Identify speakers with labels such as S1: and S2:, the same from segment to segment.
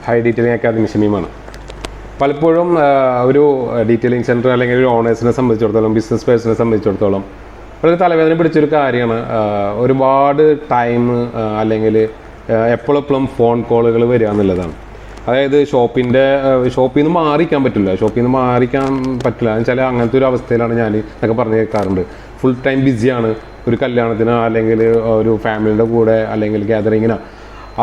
S1: High detailing academy ഷമീമാണ്. പലപ്പോഴും ഒരു detailing centre അല്ലെങ്കിൽ ഒരു ഓണേഴ്സിനെ സംബന്ധിച്ചിടത്തോളം, ബിസിനസ് പേഴ്സണെ സംബന്ധിച്ചിടത്തോളം വളരെ തലവേദന പിടിച്ചൊരു കാര്യമാണ് ഒരുപാട് ടൈം അല്ലെങ്കിൽ എപ്പോഴെപ്പോഴും ഫോൺ കോളുകൾ വരിക എന്നുള്ളതാണ്. അതായത് ഷോപ്പിൽ നിന്ന് മാറിക്കാൻ പറ്റില്ല, എന്ന് വെച്ചാൽ അങ്ങനത്തെ ഒരു അവസ്ഥയിലാണ് ഞാൻ എന്നൊക്കെ പറഞ്ഞു കേൾക്കാറുണ്ട്. ഫുൾ ടൈം ബിസിയാണ്, ഒരു കല്യാണത്തിനോ അല്ലെങ്കിൽ ഒരു ഫാമിലിയുടെ കൂടെ അല്ലെങ്കിൽ ഗ്യാതറിങ്ങിനോ,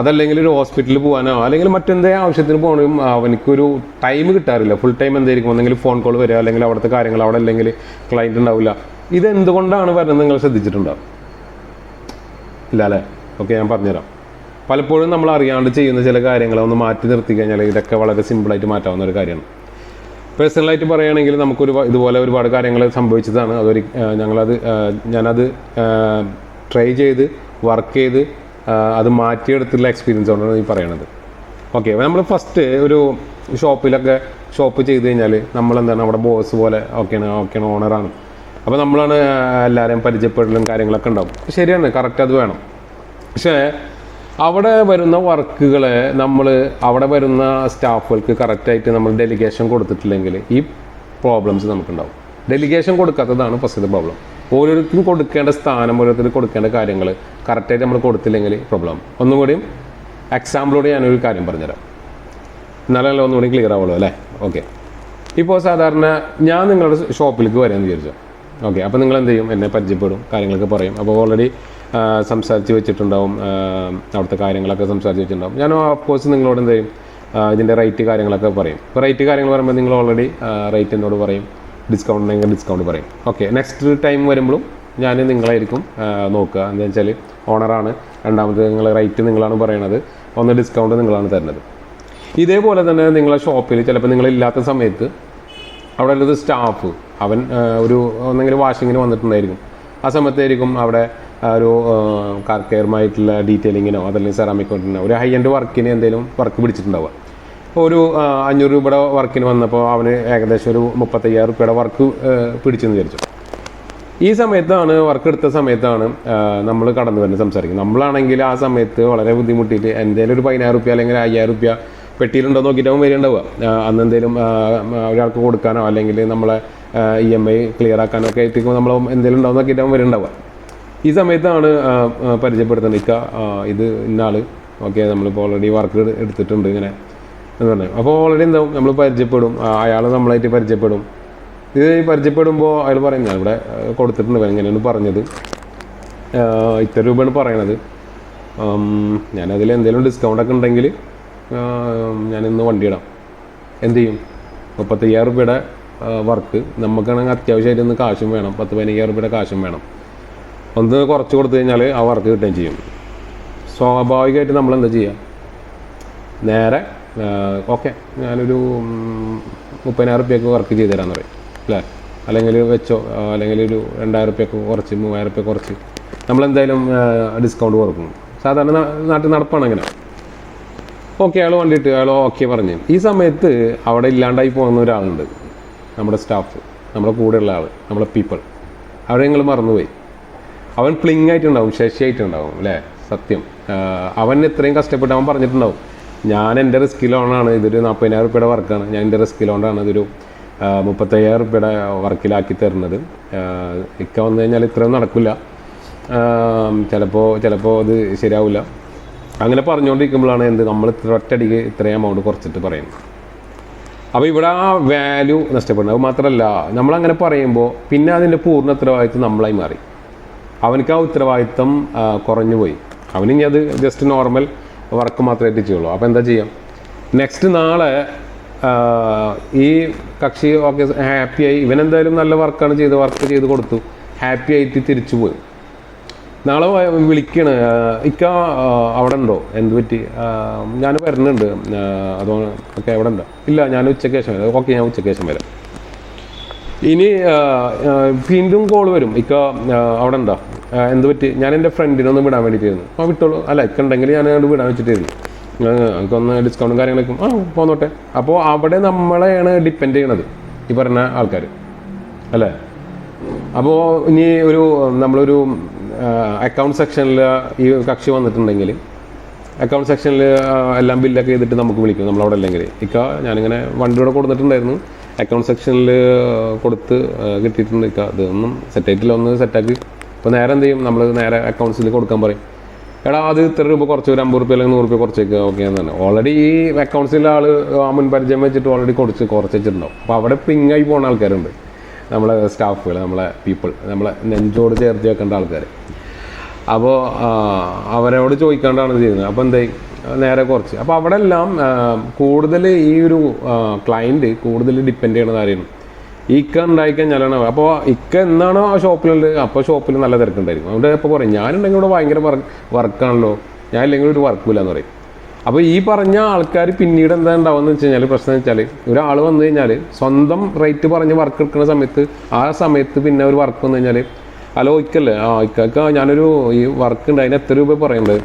S1: അതല്ലെങ്കിൽ ഒരു ഹോസ്പിറ്റലിൽ പോകാനോ അല്ലെങ്കിൽ മറ്റെന്തെങ്കിലും ആവശ്യത്തിന് പോകണമെങ്കിലും അവനക്കൊരു ടൈം കിട്ടാറില്ല. ഫുൾ ടൈം എന്തായിരിക്കും, ഒന്നെങ്കിൽ ഫോൺ കോൾ വരിക അല്ലെങ്കിൽ അവിടുത്തെ കാര്യങ്ങൾ, അവിടെ അല്ലെങ്കിൽ ക്ലയൻറ്റ് ഉണ്ടാവില്ല. ഇതെന്തുകൊണ്ടാണ് വരുന്നത് നിങ്ങൾ ശ്രദ്ധിച്ചിട്ടുണ്ടോ? ഇല്ല അല്ലേ? ഓക്കെ, ഞാൻ പറഞ്ഞുതരാം. പലപ്പോഴും നമ്മൾ അറിയാണ്ട് ചെയ്യുന്ന ചില കാര്യങ്ങൾ ഒന്ന് മാറ്റി നിർത്തി കഴിഞ്ഞാൽ ഇതൊക്കെ വളരെ സിമ്പിളായിട്ട് മാറ്റാവുന്ന ഒരു കാര്യമാണ്. പേഴ്സണലായിട്ട് പറയുകയാണെങ്കിൽ ഇതുപോലെ ഒരുപാട് കാര്യങ്ങൾ സംഭവിച്ചതാണ്. ഞാനത് ട്രൈ ചെയ്ത് വർക്ക് ചെയ്ത് അത് മാറ്റിയെടുത്തുള്ള എക്സ്പീരിയൻസ് കൊണ്ടാണ് ഈ പറയണത്. ഓക്കെ, നമ്മൾ ഫസ്റ്റ് ഒരു ഷോപ്പ് ചെയ്ത് കഴിഞ്ഞാൽ നമ്മളെന്താണ് അവിടെ ബോസ് പോലെ ഓക്കെയാണ് ഓണറാണ്. അപ്പോൾ നമ്മളാണ് എല്ലാവരെയും പരിചയപ്പെടലും കാര്യങ്ങളൊക്കെ ഉണ്ടാവും. ശരിയാണ്, കറക്റ്റ് അത് വേണം. പക്ഷേ അവിടെ വരുന്ന വർക്കുകളെ അവിടെ വരുന്ന സ്റ്റാഫുകൾക്ക് കറക്റ്റായിട്ട് നമ്മൾ ഡെലിഗേഷൻ കൊടുത്തിട്ടില്ലെങ്കിൽ ഈ പ്രോബ്ലംസ് നമുക്കുണ്ടാവും. ഡെലിഗേഷൻ കൊടുക്കാത്തതാണ് ഫസ്റ്റത്തെ പ്രോബ്ലം. ഓരോരുത്തരും കൊടുക്കേണ്ട സ്ഥാനം, ഓരോരുത്തരും കൊടുക്കേണ്ട കാര്യങ്ങൾ കറക്റ്റായിട്ട് നമ്മൾ കൊടുത്തില്ലെങ്കിൽ പ്രോബ്ലം. ഒന്നും കൂടിയും എക്സാമ്പിളോട് ഞാനൊരു കാര്യം പറഞ്ഞുതരാം, എന്നാലല്ല ഒന്നുകൂടി ക്ലിയർ ആവുള്ളൂ അല്ലേ? ഓക്കെ, ഇപ്പോൾ സാധാരണ ഞാൻ നിങ്ങളുടെ ഷോപ്പിലേക്ക് വരാമെന്ന് വിചാരിച്ചു. ഓക്കെ, അപ്പോൾ നിങ്ങൾ എന്ത് ചെയ്യും? എന്നെ പരിചയപ്പെടും, കാര്യങ്ങളൊക്കെ പറയും. അപ്പോൾ ഓൾറെഡി സംസാരിച്ച് വെച്ചിട്ടുണ്ടാവും, അവിടുത്തെ കാര്യങ്ങളൊക്കെ സംസാരിച്ച് വെച്ചിട്ടുണ്ടാവും. ഞാൻ ഓഫ്കോഴ്സ് നിങ്ങളോട് എന്ത് ചെയ്യും? ഇതിൻ്റെ റേറ്റ് കാര്യങ്ങളൊക്കെ പറയും. ഇപ്പോൾ റേറ്റ് കാര്യങ്ങൾ പറയുമ്പോൾ നിങ്ങൾ ഓൾറെഡി റേറ്റ് എന്നോട് പറയും, ഡിസ്കൗണ്ട് ഉണ്ടെങ്കിൽ ഡിസ്കൗണ്ട് പറയും. ഓക്കെ, നെക്സ്റ്റ് ടൈം വരുമ്പോഴും ഞാൻ നിങ്ങളായിരിക്കും നോക്കുക. എന്താ വെച്ചാൽ ഓണറാണ്, രണ്ടാമത് റേറ്റ് നിങ്ങളാണ് പറയണത്, ഒന്ന് ഡിസ്കൗണ്ട് നിങ്ങളാണ് തരുന്നത്. ഇതേപോലെ തന്നെ നിങ്ങളെ ഷോപ്പിൽ ചിലപ്പോൾ നിങ്ങളില്ലാത്ത സമയത്ത് അവിടെ ഉള്ളത് സ്റ്റാഫ് ഒന്നെങ്കിലും വാഷിങ്ങിന് വന്നിട്ടുണ്ടായിരിക്കും. ആ സമയത്തായിരിക്കും അവിടെ ഒരു കാർ കെയറുമായിട്ടുള്ള ഡീറ്റെയിലിങ്ങിനോ അതല്ലെങ്കിൽ സെറാമിക് വർക്കിനോ ഒരു ഹൈ എൻഡ് വർക്കിന് എന്തെങ്കിലും വർക്ക് പിടിച്ചിട്ടുണ്ടാവുക. ഒരു 500 രൂപയുടെ വർക്കിന് വന്നപ്പോൾ അവന് ഏകദേശം ഒരു 35,000 രൂപയുടെ വർക്ക് പിടിച്ചെന്ന് വിചാരിച്ചു. ഈ സമയത്താണ് വർക്ക് എടുത്ത സമയത്താണ് നമ്മൾ കടന്നു വരുന്നത് സംസാരിക്കുന്നത്. നമ്മളാണെങ്കിൽ ആ സമയത്ത് വളരെ ബുദ്ധിമുട്ടിയിട്ട് എന്തെങ്കിലും ഒരു 10,000 രൂപ അല്ലെങ്കിൽ 5,000 രൂപ പെട്ടിയിലുണ്ടോ നോക്കിയിട്ടാവും വരികയുണ്ടാവുക. അന്ന് എന്തെങ്കിലും ഒരാൾക്ക് കൊടുക്കാനോ അല്ലെങ്കിൽ നമ്മളെ EMI ക്ലിയർ ആക്കാനോ ഒക്കെ ആയിട്ട് നമ്മൾ എന്തെങ്കിലും ഉണ്ടോ നോക്കിയിട്ടാവും വരുന്നുണ്ടാവുക. ഈ സമയത്താണ് പരിചയപ്പെടുത്തുന്നത്, ഇത് ഇന്നാൾ ഓക്കെ നമ്മളിപ്പോൾ ഓൾറെഡി വർക്ക് എടുത്തിട്ടുണ്ട് ഇങ്ങനെ എന്ന് പറഞ്ഞു. അപ്പോൾ ഓൾറെഡി എന്താവും, നമ്മൾ പരിചയപ്പെടും, അയാൾ നമ്മളായിട്ട് പരിചയപ്പെടും. ഇത് പരിചയപ്പെടുമ്പോൾ അയാൾ പറയും, ഞാൻ ഇവിടെ കൊടുത്തിട്ടുണ്ട്, എങ്ങനെയാണ് പറഞ്ഞത്, ഇത്ര രൂപയാണ് പറയണത്, ഞാനതിൽ എന്തെങ്കിലും ഡിസ്കൗണ്ടൊക്കെ ഉണ്ടെങ്കിൽ ഞാനിന്ന് വണ്ടി ഇടാം. എന്ത് ചെയ്യും? 35,000 രൂപയുടെ വർക്ക് നമുക്കാണെങ്കിൽ അത്യാവശ്യമായിട്ട് ഒന്ന് കാശും വേണം, 10-15,000 രൂപയുടെ കാശും വേണം. ഒന്ന് കുറച്ച് കൊടുത്തു കഴിഞ്ഞാൽ ആ വർക്ക് കിട്ടുകയും ചെയ്യും. സ്വാഭാവികമായിട്ട് നമ്മളെന്താ ചെയ്യുക? നേരെ ഓക്കെ ഞാനൊരു 30,000 രൂപയ്ക്ക് വർക്ക് ചെയ്ത് തരാമെന്ന് പറയും അല്ലേ? അല്ലെങ്കിൽ വെച്ചോ, അല്ലെങ്കിൽ ഒരു 2,000 രൂപയ്ക്ക് കുറച്ച് 3,000 രൂപ കുറച്ച് നമ്മളെന്തായാലും ഡിസ്കൗണ്ട് കൊടുക്കും. സാധാരണ നാട്ടിൽ നടപ്പാണ് അങ്ങനെ. ഓക്കെ, അയാൾ വണ്ടിയിട്ട് അയാൾ ഓക്കെ പറഞ്ഞ്. ഈ സമയത്ത് അവിടെ ഇല്ലാണ്ടായി പോകുന്ന ഒരാളുണ്ട്, നമ്മുടെ സ്റ്റാഫ്, നമ്മുടെ കൂടെയുള്ള ആൾ, നമ്മുടെ പീപ്പിൾ. അവിടെ നിങ്ങൾ മറന്നുപോയി. അവൻ പ്ലിങ് ആയിട്ടുണ്ടാവും, ശശിയായിട്ടുണ്ടാവും അല്ലേ? സത്യം, അവൻ ഇത്രയും കഷ്ടപ്പെട്ട് അവൻ പറഞ്ഞിട്ടുണ്ടാവും, ഞാൻ എൻ്റെ റിസ്കിലോണാണ്, ഇതൊരു 40,000 രൂപയുടെ വർക്കാണ്, ഞാൻ എൻ്റെ റിസ്കിലോണ്ടാണ് ഇതൊരു 35,000 രൂപയുടെ വർക്കിലാക്കി തരുന്നത്. ഇക്ക വന്നു കഴിഞ്ഞാൽ ഇത്രയും നടക്കില്ല, ചിലപ്പോൾ ഇത് ശരിയാവില്ല. അങ്ങനെ പറഞ്ഞുകൊണ്ടിരിക്കുമ്പോഴാണ് നമ്മൾ ഒറ്റയടിക്ക് ഇത്രയും എമൗണ്ട് കുറച്ചിട്ട് പറയുന്നത്. അപ്പോൾ ഇവിടെ ആ വാല്യൂ നഷ്ടപ്പെടുന്നത്. അത് മാത്രമല്ല, നമ്മളങ്ങനെ പറയുമ്പോൾ പിന്നെ അതിൻ്റെ പൂർണ്ണ ഉത്തരവാദിത്വം നമ്മളായി മാറി. അവനക്ക് ആ ഉത്തരവാദിത്വം കുറഞ്ഞു പോയി. അവനിനി അത് ജസ്റ്റ് നോർമൽ വർക്ക് മാത്രമായിട്ട് ചെയ്യുള്ളൂ. അപ്പോൾ എന്താ ചെയ്യാം? നെക്സ്റ്റ് നാളെ ഈ കക്ഷി ഓക്കെ ഹാപ്പിയായി, ഇവനെന്തായാലും നല്ല വർക്ക് ചെയ്ത് കൊടുത്തു, ഹാപ്പി ആയിട്ട് തിരിച്ചു പോയി. നാളെ വിളിക്കണ്, ഇക്ക അവിടെ ഉണ്ടോ, എന്ത് പറ്റി, ഞാൻ വരുന്നുണ്ട്, അതോ ഓക്കെ അവിടെ ഉണ്ടോ, ഇല്ല ഞാൻ ഉച്ചയ്ക്ക് ശേഷം വരാം, ഓക്കെ ഞാൻ ഉച്ചയ്ക്ക് ശേഷം വരാം. ഇനി വീണ്ടും കോൾ വരും, ഇക്ക അവിടെ ഉണ്ടോ, എന്ത് പറ്റി, ഞാൻ എൻ്റെ ഫ്രണ്ടിനൊന്ന് വിടാൻ വേണ്ടിയിട്ടായിരുന്നു. വിട്ടോളൂ, അല്ല ഇക്ക ഉണ്ടെങ്കിൽ ഞാൻ അങ്ങോട്ട് വിടാൻ വെച്ചിട്ടായിരുന്നു, എനിക്കൊന്ന് ഡിസ്കൗണ്ടും കാര്യങ്ങളൊക്കെ പോന്നോട്ടെ. അപ്പോൾ അവിടെ നമ്മളെയാണ് ഡിപ്പെൻഡ് ചെയ്യണത് ഈ പറഞ്ഞ ആൾക്കാർ അല്ലേ? അപ്പോൾ ഇനി നമ്മളൊരു അക്കൗണ്ട് സെക്ഷനിൽ ഈ കക്ഷി വന്നിട്ടുണ്ടെങ്കിൽ അക്കൗണ്ട് സെക്ഷനിൽ എല്ലാം ബില്ലൊക്കെ ചെയ്തിട്ട് നമുക്ക് വിളിക്കും നമ്മളവിടെ അല്ലെങ്കിൽ ഇക്ക ഞാനിങ്ങനെ വണ്ടിയോടെ കൊടുത്തിട്ടുണ്ടായിരുന്നു അക്കൗണ്ട് സെക്ഷനിൽ കൊടുത്ത് കിട്ടിയിട്ടുണ്ട് ഇക്ക ഇതൊന്നും സെറ്റായിട്ടില്ല, ഒന്ന് സെറ്റാക്കി. ഇപ്പോൾ നേരെ എന്ത് ചെയ്യും, നമ്മൾ നേരെ അക്കൗണ്ട്സിൽ കൊടുക്കാൻ പറയും. എടാ അത് ഇത്ര രൂപ കുറച്ച് ഒരു 50 രൂപ അല്ലെങ്കിൽ 100 രൂപ കുറച്ചേക്ക് ഓക്കെ എന്ന് തന്നെ ഓൾറെഡി ഈ അക്കൗണ്ട്സിലെ ആൾ മുൻപരിചയം വെച്ചിട്ട് ഓൾറെഡി കുറച്ച് വെച്ചിട്ടുണ്ടാവും. അപ്പോൾ അവിടെ പിങ്ങായി പോകുന്ന ആൾക്കാരുണ്ട്, നമ്മളെ സ്റ്റാഫുകൾ, നമ്മളെ പീപ്പിൾ, നമ്മളെ നെഞ്ചോട് ചേർത്ത് വെക്കേണ്ട ആൾക്കാർ. അപ്പോൾ അവരോട് ചോദിക്കാണ്ടാണ് ചെയ്യുന്നത്. അപ്പോൾ എന്തായി നേരെ കുറച്ച്. അപ്പോൾ അവിടെ എല്ലാം കൂടുതൽ ഈ ഒരു ക്ലയൻറ്റ് കൂടുതൽ ഡിപ്പെൻഡ് ചെയ്യണത് ആരെയാണ്, ഇക്ക ഉണ്ടായിക്കഴിഞ്ഞാലാണ്. അപ്പോൾ ഇക്ക എന്നാണോ ആ ഷോപ്പിലുള്ളത് അപ്പോൾ ഷോപ്പിൽ നല്ല തിരക്കുണ്ടായിരിക്കും. അതുകൊണ്ട് ഇപ്പോൾ പറയും ഞാനുണ്ടെങ്കിൽ ഇവിടെ ഭയങ്കര വർക്കാണല്ലോ, ഞാൻ ഇല്ലെങ്കിൽ ഒരു വർക്കില്ല എന്ന് പറയും. അപ്പോൾ ഈ പറഞ്ഞ ആൾക്കാർ പിന്നീട് എന്താ ഉണ്ടാവുമെന്ന് വെച്ച് കഴിഞ്ഞാൽ പ്രശ്നം എന്ന് വെച്ചാൽ ഒരാൾ വന്നു കഴിഞ്ഞാൽ സ്വന്തം റേറ്റ് പറഞ്ഞ് വർക്ക് എടുക്കുന്ന സമയത്ത് ആ സമയത്ത് പിന്നെ ഒരു വർക്ക് വന്നു കഴിഞ്ഞാൽ ഹലോ ഇക്കല്ലേ, ഇക്ക ഞാനൊരു ഈ വർക്ക് ഉണ്ട് അതിന് എത്ര രൂപ പറയുന്നത്,